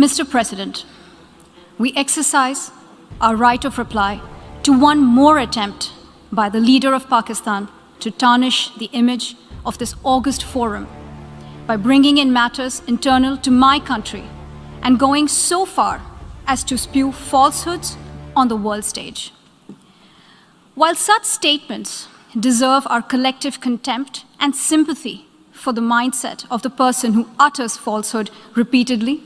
Mr. President, we exercise our right of reply to one more attempt by the leader of Pakistan to tarnish the image of this august forum by bringing in matters internal to my country and going so far as to spew falsehoods on the world stage. While such statements deserve our collective contempt and sympathy for the mindset of the person who utters falsehood repeatedly,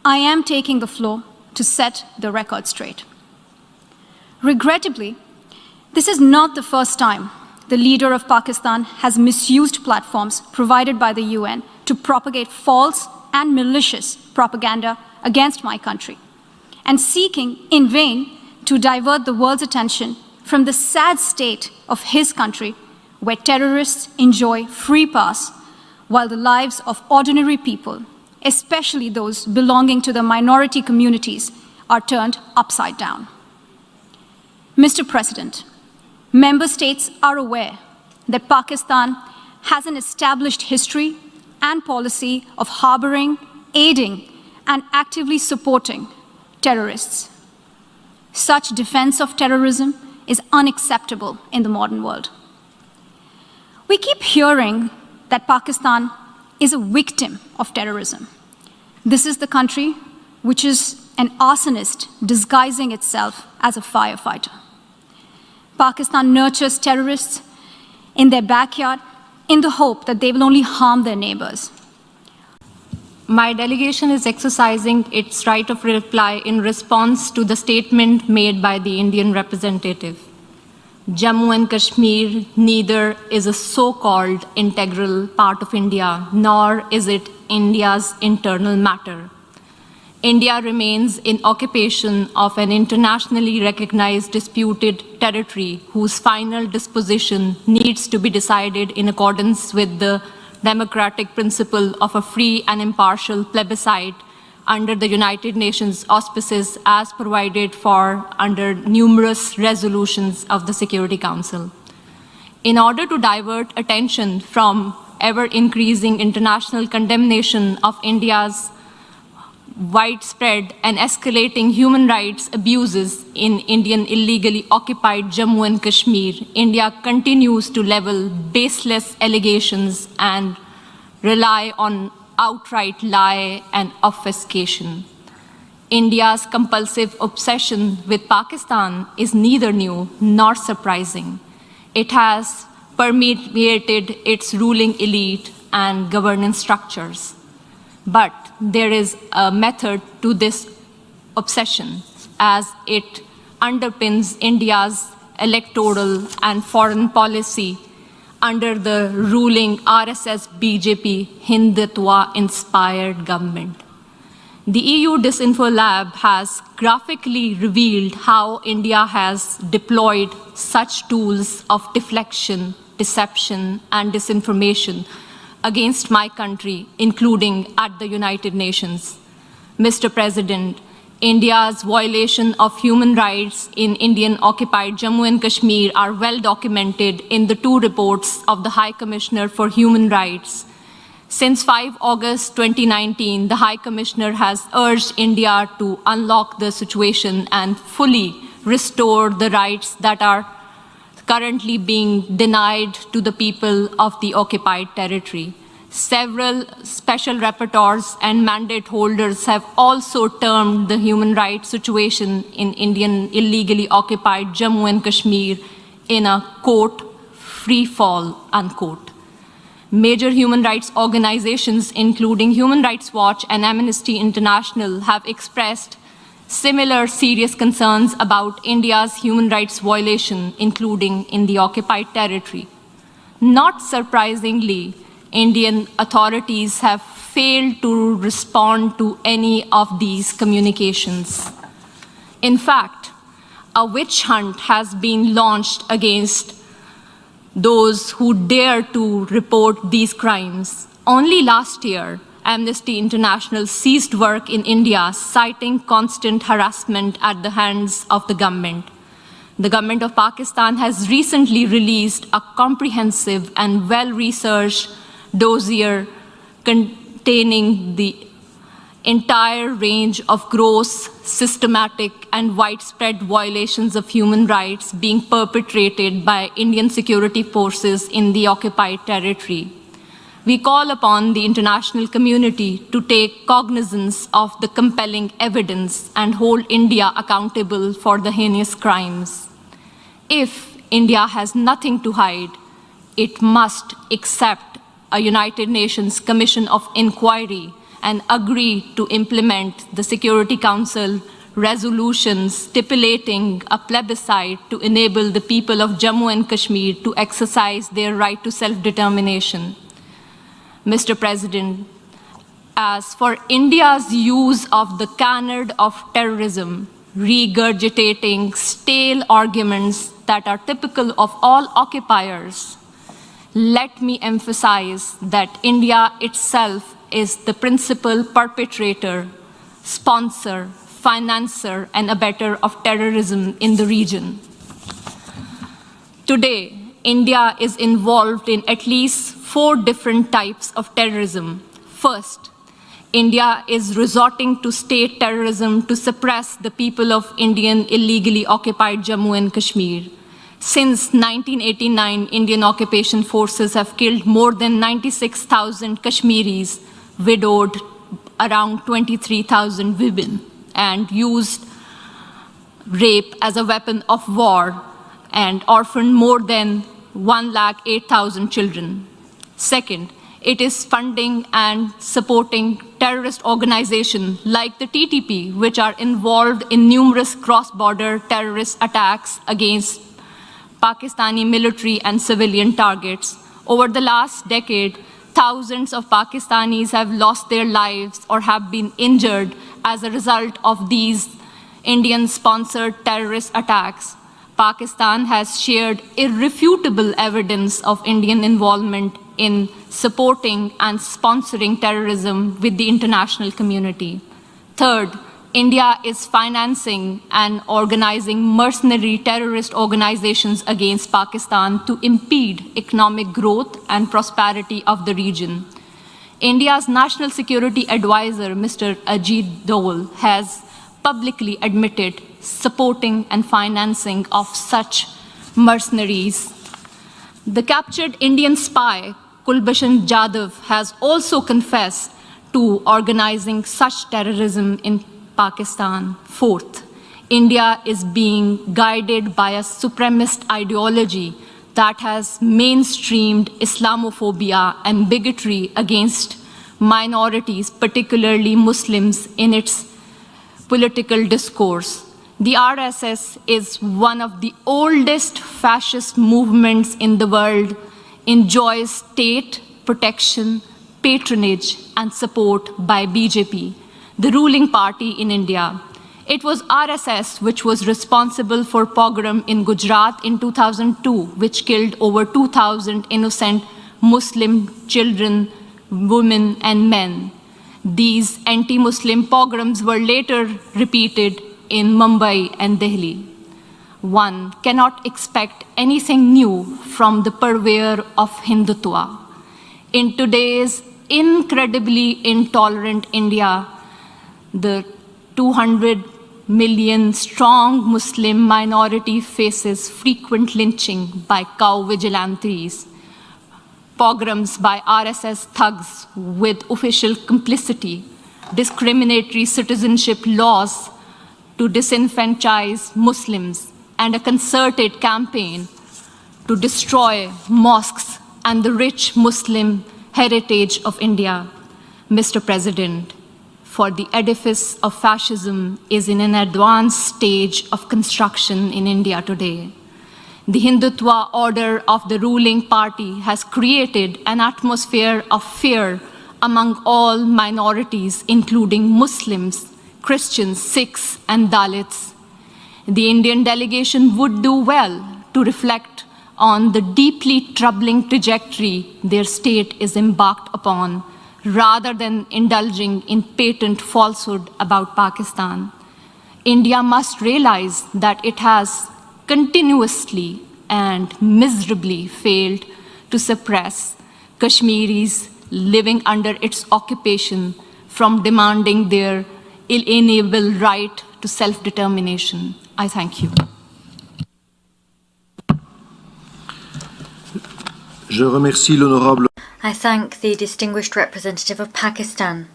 I am taking the floor to set the record straight. Regrettably, this is not the first time the leader of Pakistan has misused platforms provided by the UN to propagate false and malicious propaganda against my country, and seeking in vain to divert the world's attention from the sad state of his country, where terrorists enjoy free pass while the lives of ordinary people, especially those belonging to the minority communities, are turned upside down. Mr. President, member states are aware that Pakistan has an established history and policy of harboring, aiding, and actively supporting terrorists. Such defense of terrorism is unacceptable in the modern world. We keep hearing that Pakistan is a victim of terrorism. This is the country which is an arsonist disguising itself as a firefighter. Pakistan nurtures terrorists in their backyard in the hope that they will only harm their neighbors. My delegation is exercising its right of reply in response to the statement made by the Indian representative. Jammu and Kashmir neither is a so-called integral part of India, nor is it India's internal matter. India remains in occupation of an internationally recognized disputed territory whose final disposition needs to be decided in accordance with the democratic principle of a free and impartial plebiscite under the United Nations auspices as provided for under numerous resolutions of the Security Council. In order to divert attention from ever-increasing international condemnation of India's widespread and escalating human rights abuses in Indian illegally occupied Jammu and Kashmir, India continues to level baseless allegations and rely on outright lie and obfuscation. India's compulsive obsession with Pakistan is neither new nor surprising. It has permeated its ruling elite and governance structures. But there is a method to this obsession, as it underpins India's electoral and foreign policy under the ruling RSS-BJP Hindutva-inspired government. The EU Disinfo Lab has graphically revealed how India has deployed such tools of deflection, deception, and disinformation against my country, including at the United Nations. Mr. President, India's violation of human rights in Indian-occupied Jammu and Kashmir are well documented in the two reports of the High Commissioner for Human Rights. Since 5 August 2019, the High Commissioner has urged India to unlock the situation and fully restore the rights that are currently being denied to the people of the occupied territory. Several special rapporteurs and mandate holders have also termed the human rights situation in Indian illegally occupied Jammu and Kashmir in a, quote, free fall, unquote. Major human rights organizations, including Human Rights Watch and Amnesty International, have expressed similar serious concerns about India's human rights violation, including in the occupied territory. Not surprisingly, Indian authorities have failed to respond to any of these communications. In fact, a witch hunt has been launched against those who dare to report these crimes. Only last year, Amnesty International ceased work in India, citing constant harassment at the hands of the government. The government of Pakistan has recently released a comprehensive and well-researched dossier containing the entire range of gross, systematic, and widespread violations of human rights being perpetrated by Indian security forces in the occupied territory. We call upon the international community to take cognizance of the compelling evidence and hold India accountable for the heinous crimes. If India has nothing to hide, it must accept a United Nations Commission of Inquiry and agree to implement the Security Council resolutions stipulating a plebiscite to enable the people of Jammu and Kashmir to exercise their right to self-determination. Mr. President, as for India's use of the canard of terrorism, regurgitating stale arguments that are typical of all occupiers, let me emphasize that India itself is the principal perpetrator, sponsor, financer, and abettor of terrorism in the region. Today, India is involved in at least 4 different types of terrorism. First, India is resorting to state terrorism to suppress the people of Indian illegally occupied Jammu and Kashmir. Since 1989, Indian occupation forces have killed more than 96,000 Kashmiris, widowed around 23,000 women, and used rape as a weapon of war and orphaned more than 108,000 children. Second, it is funding and supporting terrorist organizations like the TTP, which are involved in numerous cross-border terrorist attacks against Pakistani military and civilian targets. Over the last decade, thousands of Pakistanis have lost their lives or have been injured as a result of these Indian-sponsored terrorist attacks. Pakistan has shared irrefutable evidence of Indian involvement in supporting and sponsoring terrorism with the international community. Third, India is financing and organizing mercenary terrorist organizations against Pakistan to impede economic growth and prosperity of the region. India's National Security Advisor, Mr. Ajit Dole, has publicly admitted supporting and financing of such mercenaries. The captured Indian spy, Kulbhushan Jadhav, has also confessed to organizing such terrorism in Pakistan. Fourth, India is being guided by a supremacist ideology that has mainstreamed Islamophobia and bigotry against minorities, particularly Muslims, in its political discourse. The RSS is one of the oldest fascist movements in the world, enjoys state protection, patronage, and support by BJP, the ruling party in India. It was RSS which was responsible for pogrom in Gujarat in 2002, which killed over 2,000 innocent Muslim children, women, and men. These anti-Muslim pogroms were later repeated in Mumbai and Delhi. One cannot expect anything new from the purveyor of Hindutva. In today's incredibly intolerant India, the 200 million strong Muslim minority faces frequent lynching by cow vigilantes, pogroms by RSS thugs with official complicity, discriminatory citizenship laws to disenfranchise Muslims, and a concerted campaign to destroy mosques and the rich Muslim heritage of India. Mr. President, for the edifice of fascism is in an advanced stage of construction in India today. The Hindutva order of the ruling party has created an atmosphere of fear among all minorities, including Muslims, Christians, Sikhs, and Dalits. The Indian delegation would do well to reflect on the deeply troubling trajectory their state is embarked upon, rather than indulging in patent falsehood about Pakistan. India must realize that it has continuously and miserably failed to suppress Kashmiris living under its occupation, from demanding their inalienable right to self-determination. I thank you. Je remercie l'honorable. I thank the distinguished representative of Pakistan.